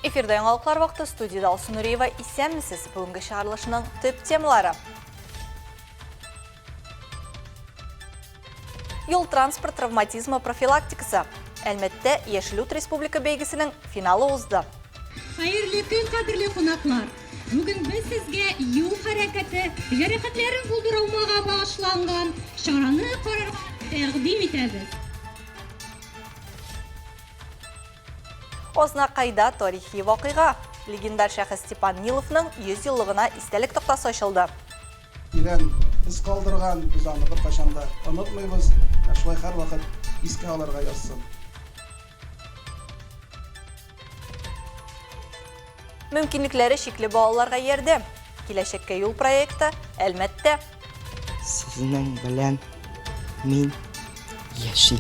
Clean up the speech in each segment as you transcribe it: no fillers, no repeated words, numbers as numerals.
Эфирде яңалыклар вакыты, студияда Алсу Нуриева. Исәнмесез, бүгенге чыгарылышның төп темалары. Yol transport travmatизмы профилактикасы. Әлмәттә Яшел ут республика бәйгесенең финалы узды. Хәерле көн, кадерле кунаклар. Бүген без сезгә юл хәрәкәте җәрәхәтләрен булдырмага багышланган чараны карарга тәкъдим итәбез. Ознакайда тарихи вакыйга. Легендар шәхес Степан Ниловның 100 еллыгына истәлек тактасы ачылды. Ирен из калдырган без аны бер качанда онытмыйбыз. Шулай һәр вакыт искә алырга язсын. Мөмкинлекләре шикле балаларга ярдәм. Киләчәккә юл проекты Әлмәттә. Сезнең белән мин яшим.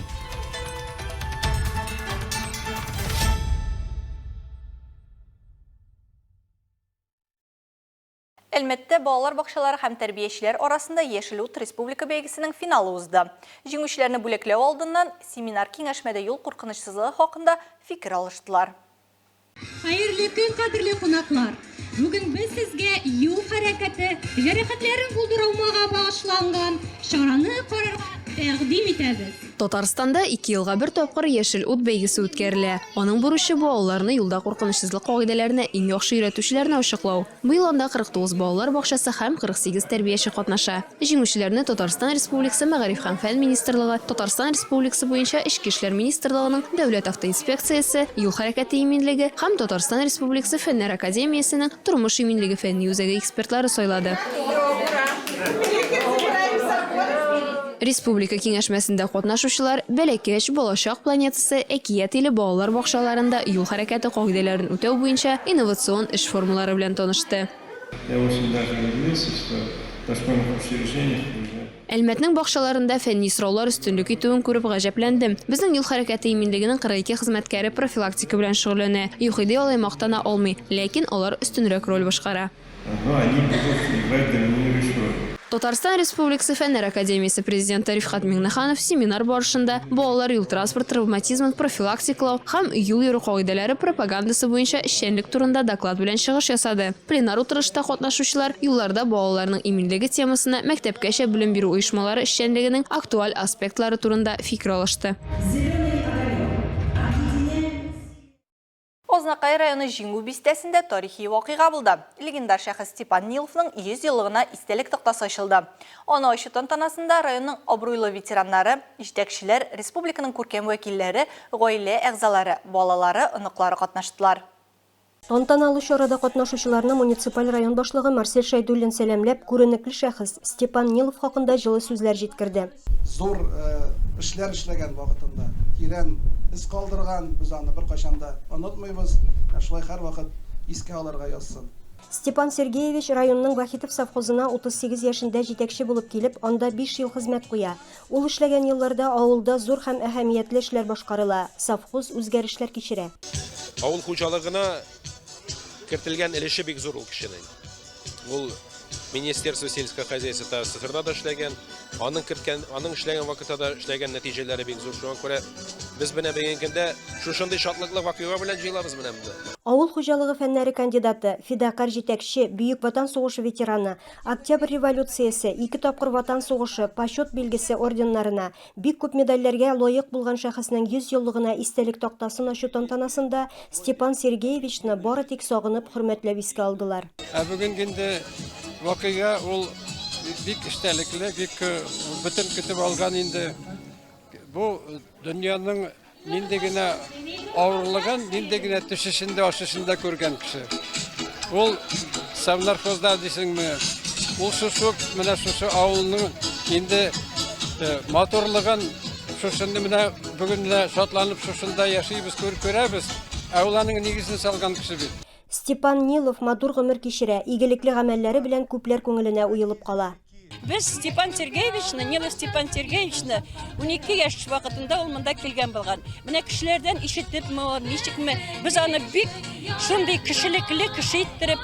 Әлмәттә балалар бакчалары һәм тәрбиячеләр арасында Яшел ут республика бәйгесенең финалы узды. Җиңүчеләрне бүләкләү алдыннан семинар киңәшмәдә юл куркынычсызлыгы хакында фикер алыштылар. Хәерле көн, кадерле кунаклар. Бүген без сезгә юл хәрәкәте җәрәхәтләрен булдырмага багышланган чараны карарга тәкъдим итәбез. Татарстанда 2 елга бер тапкыр Яшел ут бәйгесе үткәрелә. Аның бурычы балаларны юлда куркынычсызлык кагыйдәләренә иң яхшы өйрәтүчеләрне ачыклау. Быел анда 49 балалар бакчасы һәм 48 тәрбияче катнаша. Җиңүчеләрне Татарстан Республикасы Мәгариф һәм фән министрлыгы, Татарстан Республикасы буенча Эчке эшләр министрлыгының дәүләт автоинспекциясе, юл хәрәкәте иминлеге һәм Татарстан Республикасы Фәннәр академиясенең тормыш иминлеге фәнни үзәге экспертлары сайлады. Республика киңәшмәсендә катнашучылар Бәләкәч балачак планетасы әкият иле балалар бакчаларында юл хәрәкәте кагыйдәләрен үтәү буенча инновацион эш формалары белән танышты. Әлмәтнең бакчаларында фәнни сораулар өстенлек итүен күреп гаҗәпләндем. Безнең юл хәрәкәте иминлегенең 42 хезмәткәре профилактика белән шөгыльләнә. Юхиди алай мактана алмый, ләкин алар өстенрәк роль башкара. Татарстан Республикасы Фәннәр академиясе президенты Рифхат Миңнеханов семинар барышында балалар юл транспорт травматизмын профилактикалау һәм юл йөрү кагыйдәләре пропагандасы буенча эшчәнлек турында доклад белән чыгыш ясады. Пленар утырышта катнашучылар юлларда балаларның иминлеге темасына мәктәпкәчә белем бирү оешмалары эшчәнлегенең актуаль аспектлары турында фикер алышты. Ознакай районы Җиңү бистәсендә тарихи вакыйга булды. Легендар шәхес Степан Ниловның 100 еллыгына истәлек тактасы ачылды. Аны ачу тантанасында районның абруйлы ветераннары, җитәкчеләр, республиканың күркәм вәкилләре, гаилә әгъзалары, балалары, оныклары катнаштылар. Тантаналы чарада катнашучыларны муниципаль район башлыгы Марсель Шайдуллин сәламләп, күренекле шәхес Степан Нилов хакында җылы сүзләр җиткерде. Зур эшләр эшләгән вакытында Ирен из калдырган без аны бер качанда онытмыйбыз. Шулай һәр вакыт искә алырга язсын. Степан Сергеевич районның Вахитов совхозына 38 яшендә җитәкче булып килеп, анда 5 ел хезмәт куя. Ул эшләгән елларда авылда зур һәм әһәмиятле эшләр башкарыла. Совхоз үзгәрешләр кичерә. Авыл хуҗалыгына кертелгән өлеше бик зур ул кешенең. Ул Министерство сельского хозяйства СССРда да эшләгән, аның эшләгән вакытта да эшләгән нәтиҗәләре бик зур. Шуңа күрә без менә бүгенге көндә шушындый шатлыклы вакыйга белән җыелабыз менә монда. Авыл хуҗалыгы фәннәре кандидаты, фидакар җитәкче, Бөек Ватан сугышы ветераны, Октябрь революциясе, 2 тапкыр Ватан сугышы, почет билгесе орденнарына, бик күп медальләргә лаек булган шәхеснең 100 еллыгына истәлек тактасын ачу тантанасында Степан Сергеевичны бары тик сагынып хөрмәтләп искә алдылар. Бүгенге көндә вакыйга ул бик истәлекле, бик бөтен көтеп алган инде. Бу дөньяның нинди генә авырлыгын, нинди генә төшешендә, ашышында күргән кеше. Ул Совнархозда дисеңме, ул шушы менә шушы авылның инде моторлыгын шушында менә бүген шатланып шушында яшибез, күрәбез. Авылның нигезен салган кеше бит. Степан Нилов матур гомер кичерә, игелекле гамәлләре белән күпләр күңеленә уелып кала. Без Степан Сергеевичны, Нилов Степан Сергеевичны 12 яшь вакытында ул монда килгән булган. Менә кешеләрдән ишетепме, ничекме, без аны бик шундый кешелекле кеше иттереп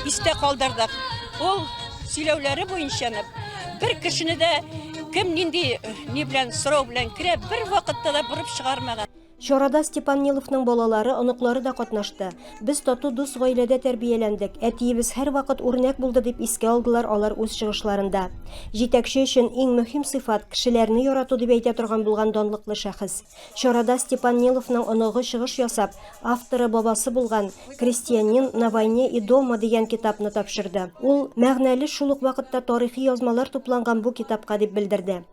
истә калдырдык. Ул сөйләүләре буенча бер кешене дә кем нинди ни белән сорау белән керә, бер вакытта да бурып чыгармаган. Чарада Степан Ниловның балалары, оныклары да катнашты. Без тату дус гаиләдә тәрбияләндек. Әтиебез һәр вакыт үрнәк булды дип искә алдылар алар үз чыгышларында. Җитәкче өчен иң мөһим сыйфат кешеләрне ярату дип әйтә торган булган данлыклы шәхес. Чарада Степан Ниловның оныгы чыгыш ясап, авторы бабасы булган Крестьянин на войне и дома дигән китапны тапшырды. Ул мәгънәле шул ук вакытта тарихи язмалар тупланган бу китапка дип белдерде.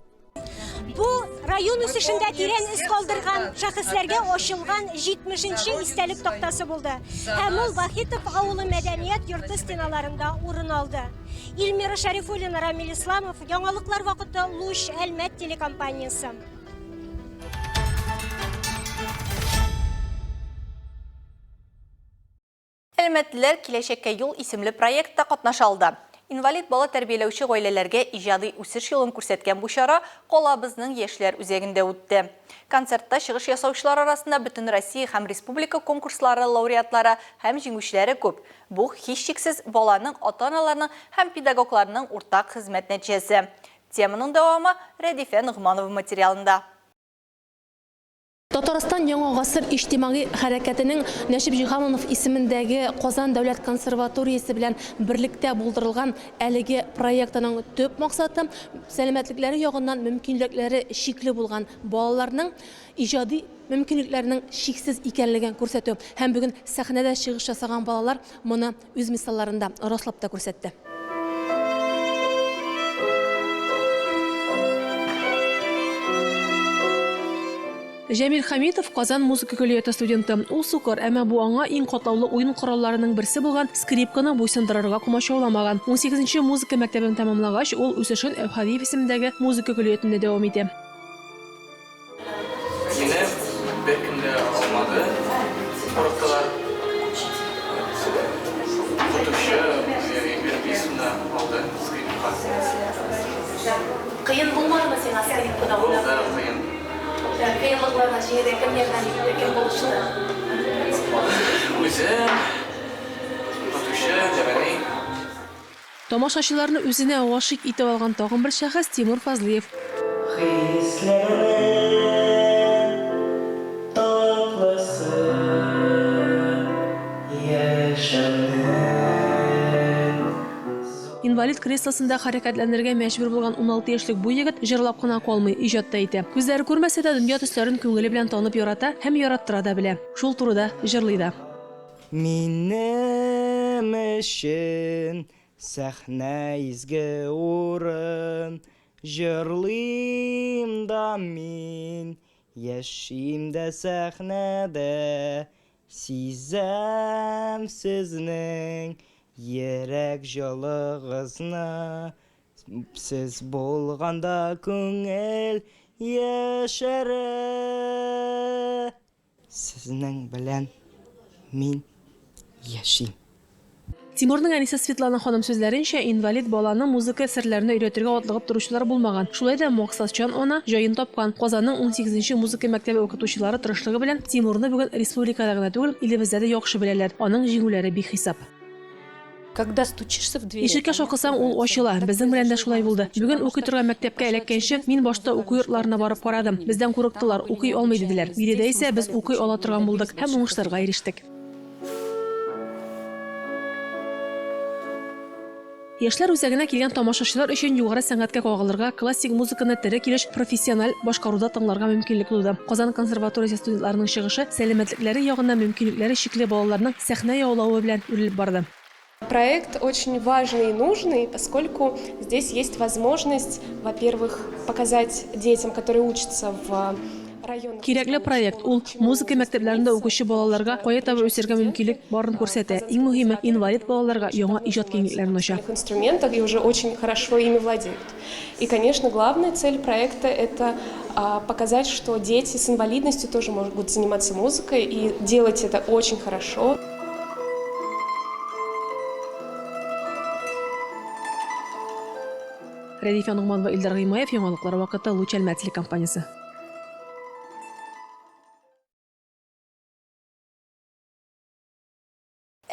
Бу район үсешендә тирән эз калдырган шәхесләргә ачылган 70-нче истәлек тактасы булды. Һәм ул Вахитов авылы мәдәният йорты стеналарында урын алды. Илмира Шәрифуллина, Рамил Исламов, яңалыклар вакыты, Луч, Әлмәт телекомпаниясе. Әлмәтлеләр киләчәккә юл исемле проектта катнаша алды. Инвалид бала тәрбияләүче гаиләләргә иҗади үсеш юлын күрсәткән бу чара калабызның яшьләр үзәгендә үтте. Концертта чыгыш ясаучылар арасында бөтен Россия һәм республика конкурслары лауреатлары һәм җиңүчеләре күп. Бу һичшиксез баланың, ата-аналарның һәм педагогларның уртак хезмәт нәтиҗәсе. Теманың дәвамы Рәдифә Нугманова материалында. Татарстан яңа гасыр иҗтимагый хәрәкәтенең Нәшип Җиһанов исемендәге Казан дәүләт консерваториясе белән берлектә булдырылган әлеге проектының төп максаты сәламәтлекләре ягыннан мөмкинлекләре шикле булган балаларның иҗади мөмкинлекләренең шиксез икәнлеген күрсәтү. Һәм бүген сәхнәдә чыгыш ясаган балалар моны үз мисалларында раслап та күрсәтте. Җәмил Хамитов Казан музыка колледжы студенты. Ул сукыр, әмма бу аңа иң катлаулы уен коралларының берсе булган скрипканы буйсындырырга комачауламаган. 18-нче музыка мәктәбен тәмамлагач, ул үсешен Әбхадиев исемендәге музыка колледжында дәвам итә. Мине бер көндә алмады. Курыктылар. Фотошы бер бисендә алды скрипка. Кыен булмадымы сиңа скрипкада уйнарга? Кыен. Кыенлыкларга җиңәргә кем ярдәм итте, кем булышты? Үзем, фотошы, җәбәни. Тамашачыларны үзенә гашыйк итеп алган тагын бер шәхес Тимур Фазлиев. Инвалид креслосында хәрәкәтләнергә мәҗбүр булган 16 яшьлек бу егет җырлап кына калмый, иҗатта итә. Күзләре күрмәсә дә дөнья төсләрен күңеле белән танып ярата һәм яраттыра да белә. Шул турыда җырлый да. Минем өчен сәхнә изге урын, җырлыйм да мин, яшим дә сәхнәдә, сизәм сезнең Йөрәк җылыгызны, сез булганда күңел яшәрә. Сезнең белән мин яшим. Тимурның әнисе Светлана ханым сүзләренчә, инвалид баланы музыка серләренә өйрәтергә атлыгып торучылар булмаган. Шулай да максатчан ана җаен тапкан. Казанның 18-нче музыка мәктәбе укытучылары тырышлыгы белән Тимурны бүген республикада гына түгел, илебездә дә яхшы беләләр. Аның җиңүләре бихисап. Когда стучишься в дверь. Ишеккә шакысаң, ул ачыла. Безнең белән дә шулай булды. Бүген укый торган мәктәпкә эләккәнче, мин башта укый йортларына барып карадым. Бездән курыктылар, укый алмый диделәр. Биредә исә без укый ала торган булдык һәм уңышларга ирештек. Яшьләр үзәгенә килгән тамашачылар өчен югары сәнгатькә кагылырга, классик музыканы тере килеш профессиональ башкаруда тыңларга мөмкинлек туды. Казан консерваториясе студентларының чыгышы сәламәтлекләре ягыннан мөмкинлекләре шикле балаларның сәхнә яулавы белән үрелеп барды. Проект очень важный и нужный, поскольку здесь есть возможность, во-первых, показать детям, которые учатся в районах. Кирәкле проект. Ул музыка мәктәпләрендә укучы балаларга кая таба үсәргә мөмкинлек барын күрсәтә. Иң мөһиме, инвалид балаларга яңа иҗат киңлекләрен ача. Инструментах и уже очень хорошо ими владеют. И, конечно, главная цель проекта – это показать, что дети с инвалидностью тоже могут заниматься музыкой и делать это очень хорошо. Рәдифә Нугманова, Илдар Гыймаев, яңалыклар вакыты, Луч Әлмәт телекомпаниясе.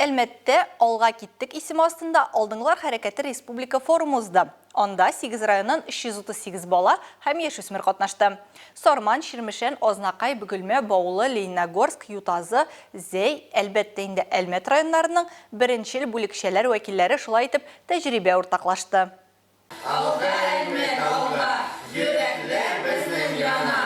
Әлмәттә «Алға киттік» исем астында Алдыңғылар хәрәкәте республика форумы узды. Онда 8 районнан 338 бала һәм яшүсмер катнашты. Сорман, Ширмешән, Ознакай, Бөгелмә, Баулы, Лениногорск, Ютазы, Зәй, әлбәттә инде Әлмәт районнарының беренчел бүлекчәләр вәкилләре шулай итеп тәҗрибә уртаклашты. Алга Әлмәт, алга, йөрәкләр безнең яна.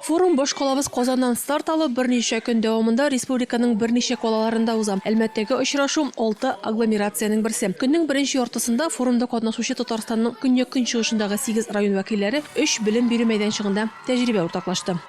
Форум баш калабыз Казаннан старт алып, берничә көн дәвамында республиканың берничә калаларында уза. Әлмәттәге очрашу 6 агломерацияның берсе. Көннең беренче яртысында форумда катнашучы Татарстанның көньяк-көнчыгышындагы 8 район вәкилләре 3 белем бирү мәйданчыгында тәҗрибә уртаклашты.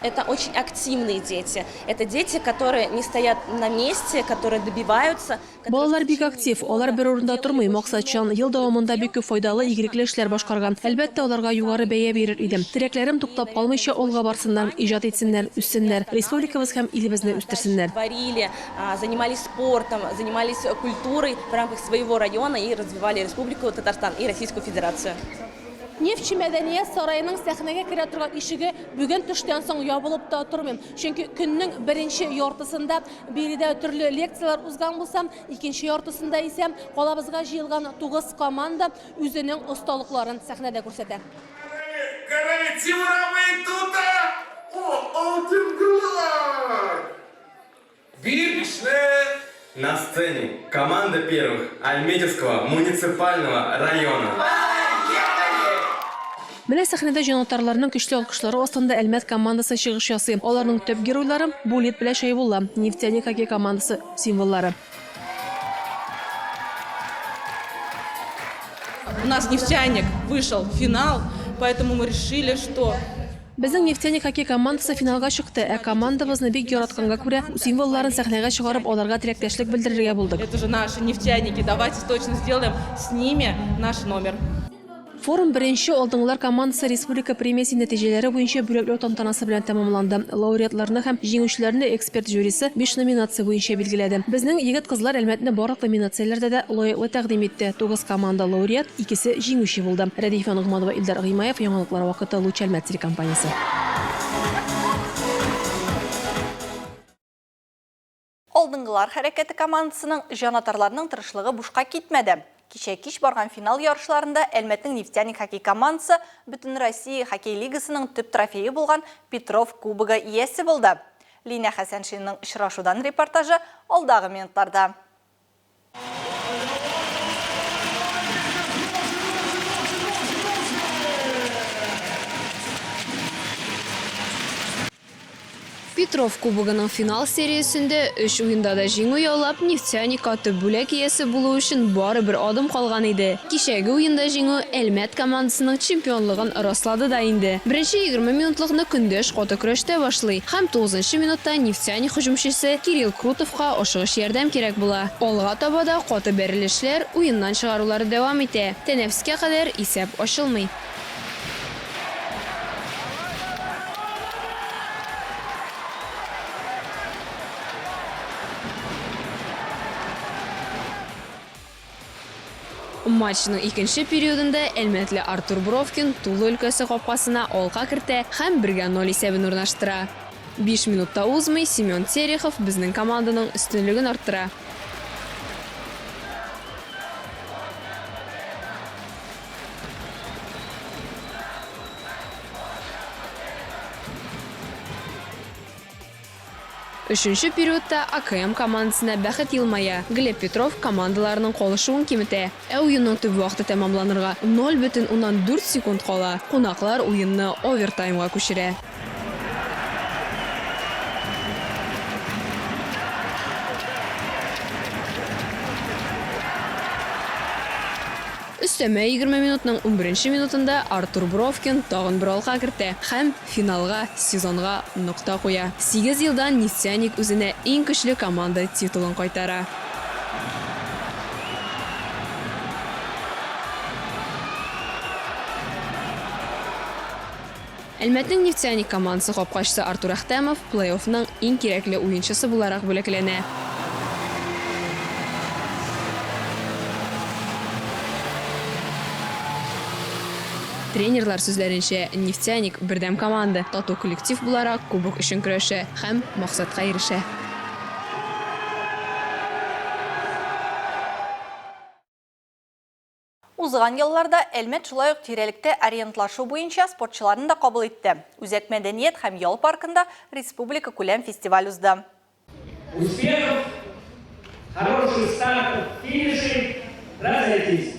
Это очень активные дети. Это дети, которые не стоят на месте, которые добиваются. Балалар бик актив, алар бер урында тормый, максатчан, ел дәвамында бик күп файдалы игелекле эшләр башкарган. Әлбәттә, аларга югары бәя бирер идем. Теләкләрем туктап калмыйча алга барсыннар, иҗат итсеннәр, үссеннәр, республикабыз һәм илебезне үстерсеннәр. Творили, занимались спортом, занимались культурой в рамках своего района и развивали Республику Татарстан и Российскую Федерацию. Нефтче мәдәният сарайының сәхнәгә керә торган ишеге бүген төштән соң ябылып та тормый. Чөнки көннең беренче яртысында биредә төрле лекциялар узган булсам, икенче яртысында исә калабызга җыелган 9 команда үзенең осталыкларын сәхнәдә күрсәтә. На сцене команда первых Альметьевского муниципального района. Менә сәхнәдә җанатарларның көчле алкышлары астында Әлмәт командасы чыгыш ясый. Аларның төп геройлары Булит белән Шәйбулла, нефтяник хоккей командасы символлары. У нас нефтяник вышел в финал, поэтому мы решили, что Безнең нефтяник хоккей командасы финалга чыкты, ә командабызны бик яратканга күрә символларын сәхнәгә чыгарып, аларга теләктәшлек белдерергә булдык. Это же наши нефтяники, давайте точно сделаем с ними наш номер. Форум беренче Алдыңгылар командасы республика премиясе нәтиҗәләре буенча бүләкләү тантанасы белән тәмамланды. Лауреатларны һәм җиңүчеләрне эксперт жюрисы 5 номинация буенча билгеләде. Безнең егет-кызлар Әлмәтне барлык номинацияләрдә дә лаеклы тәкъдим итте. 9 команда лауреат, 2се җиңүче булды. Рәдифә Нугманова, Илдар Гыймаев, Яңалыклар вакыты, Луч Әлмәт телекомпаниясе. Алдыңгылар хәрәкәте командасының җанатарларның тырышлыгы бушка китмәде. Кичә кич барган финал ярышларында Әлмәтнең нефтяник хоккей командасы Бүтән Россия хоккей лигасының төп трофеи булган Петров кубогы иясе булды. Линия Хәсәншинның очрашудан репортажы алдагы минутларда. Петров кубогының финал сериясендә 3 уенда да җиңү яулап, нефтяник төп бүләк иясе булу өчен бары бер адым калган иде. Кичәге уенда җиңү Әлмәт командасының чемпионлыгын раслады да инде. Беренче 20 минутлыкны көндәш каты көрәштә башлый һәм 9нчы минутта нефтяник һөҗүмчесе Кирилл Крутовка ашыгыч ярдәм кирәк була. Алга таба да каты бәрелешләр, уеннан чыгарулары дәвам итә. Тәнәфескә кадәр исәп ачылмый. Матчның икенче периодында Әлмәтле Артур Бровкин Тулы өлкәсе капкасына алка кертә һәм 1-0 исәбен урнаштыра. 5 минутта узмый Семен Терехов безнең команданың өстенлеген арттыра. Өченче периодта АКМ командасына бәхет елмая. Глеб Петров командаларының калышуын киметә. Ә уенның төп вакыты тәмамланырга 0,4 секунд кала. Кунаклар уенны овертаймга күчерә. Өстәмә 20 минутның 11 минутында Артур Бровкин тагын бер алка кертә һәм финалга, сезонга нокта куя. 8 елдан нефтяник үзенә иң көчле команда титулын кайтара. Әлмәтнең нефтяник командасы капкачысы Артур Әхтәмов плей-оффның иң кирәкле уенчысы буларак бүләкләнә. Тренерлар сүзләренчә, нефтяник бердәм команда, тату коллектив буларак кубок өчен көрәшә һәм максатка ирешә. Узган елларда Әлмәт шулай ук тирәлектә ориентлашу буенча спортчыларын да кабул итте. Үзәк мәдәният һәм ял паркында республика күләм фестиваль узды. Успехов, хороший старт, финиши, разойтись.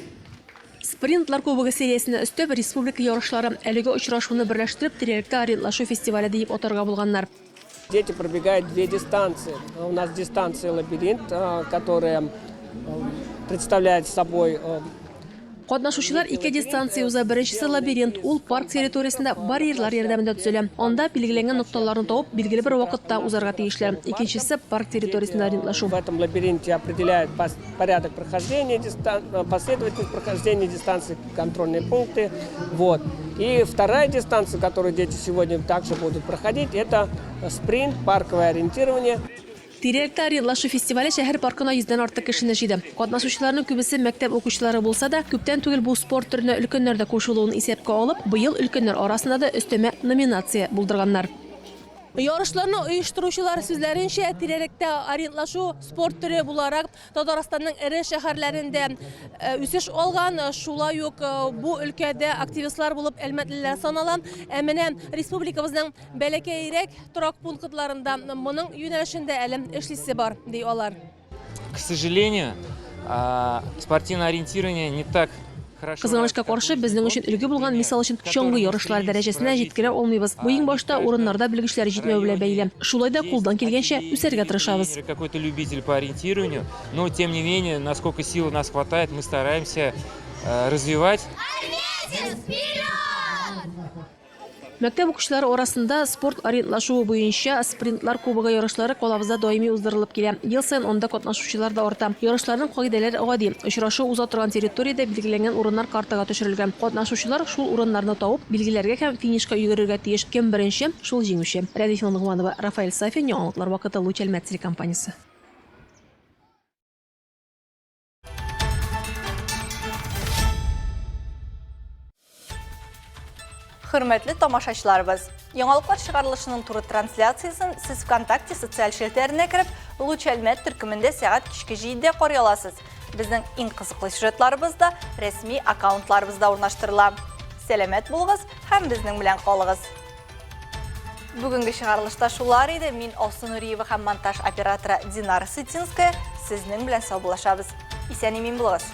Спринтлар кубогы сериясенә өстәп республика ярышлары әлеге очрашуны берләштереп тирәлектә ориентлашу фестивале дип атарга булганнар. Дети пробегают две дистанции. У нас дистанция лабиринт, которая представляет собой... Катнашучылар ике дистанция уза. Беренчесе лабиринт, ул парк территориясендә барьерлар ярдәмендә төзелә. Анда билгеләнгән нокталарны табып, билгеле бер вакытта узарга тиешләр. Икенчесе парк территориясендә ориентлашу. В этом лабиринте определяют порядок прохождения, последовательность прохождения дистанции, контрольные пункты. Вот. И вторая дистанция, которую дети сегодня также будут проходить, это спринт, парковое ориентирование. Тирәлектә ориентлашу фестивале шәһәр паркына 100-дән артык кешене җыйды. Катнашучыларның күбесе мәктәп укучылары булса да, күптән түгел бу спорт төренә өлкәннәр дә кушылуын исәпкә алып, быел өлкәннәр арасында да өстәмә номинация булдырганнар. Ярышларны оештыручылар сүзләренчә, тирәлектә ориентлашу спорт төре буларак Татарстанның эре шәһәрләрендә үсеш алган, шулай ук бу өлкәдә активистлар булып Әлмәтлеләр санала. Менә республикабызның бәләкәйрәк торак пунктларында моның юнәлешендә әле эшлисе бар, ди алар. К сожалению, спортивное ориентирование не так. Кызганычка каршы, безнең өчен өлге булган, мисал өчен, чоңгы ярышлар дәрәҗәсенә җиткерә алмыйбыз. Бу иң башта урыннарда белгечләр җитмәү белән бәйле. Шулай да кулдан килгәнчә үсәргә тырышабыз. Какой-то любитель по ориентированию, но тем не менее, насколько сил у нас хватает, мы стараемся развивать. Мәктәп укучылары арасында спорт ориентлашуы буенча спринтлар кубогы ярышлары калабызда даими уздырылып килә. Ел саен анда катнашучылар да арта. Ярышларның кагыйдәләре гади. Очрашу уза торган территориядә билгеләнгән урыннар картага төшерелгән. Катнашучылар шул урыннарны табып, билгеләргә һәм финишка йөгерергә тиеш. Кем беренче, шул җиңүче. Рәдиф Нугманова, Рафаэль Сафин, яңалыклар вакыты, Луч Әлмәт телекомпаниясе. Хөрмәтле тамашачыларыбыз, яңалыклар чыгарылышының туры трансляциясын сез ВКонтакте социаль шелтеренә кереп, Луч Әлмәт төркемендә сәгать кичке 7-дә карый аласыз. Безнең иң кызыклы сюжетларыбыз да рәсми аккаунтларыбызда урнаштырыла. Сәламәт булыгыз һәм безнең белән калыгыз. Бүгенге чыгарылышта шулар иде. Мин Алсу Нуриева һәм монтаж операторы Динара Сытинская сезнең белән саубуллашабыз. Исән-имин булыгыз.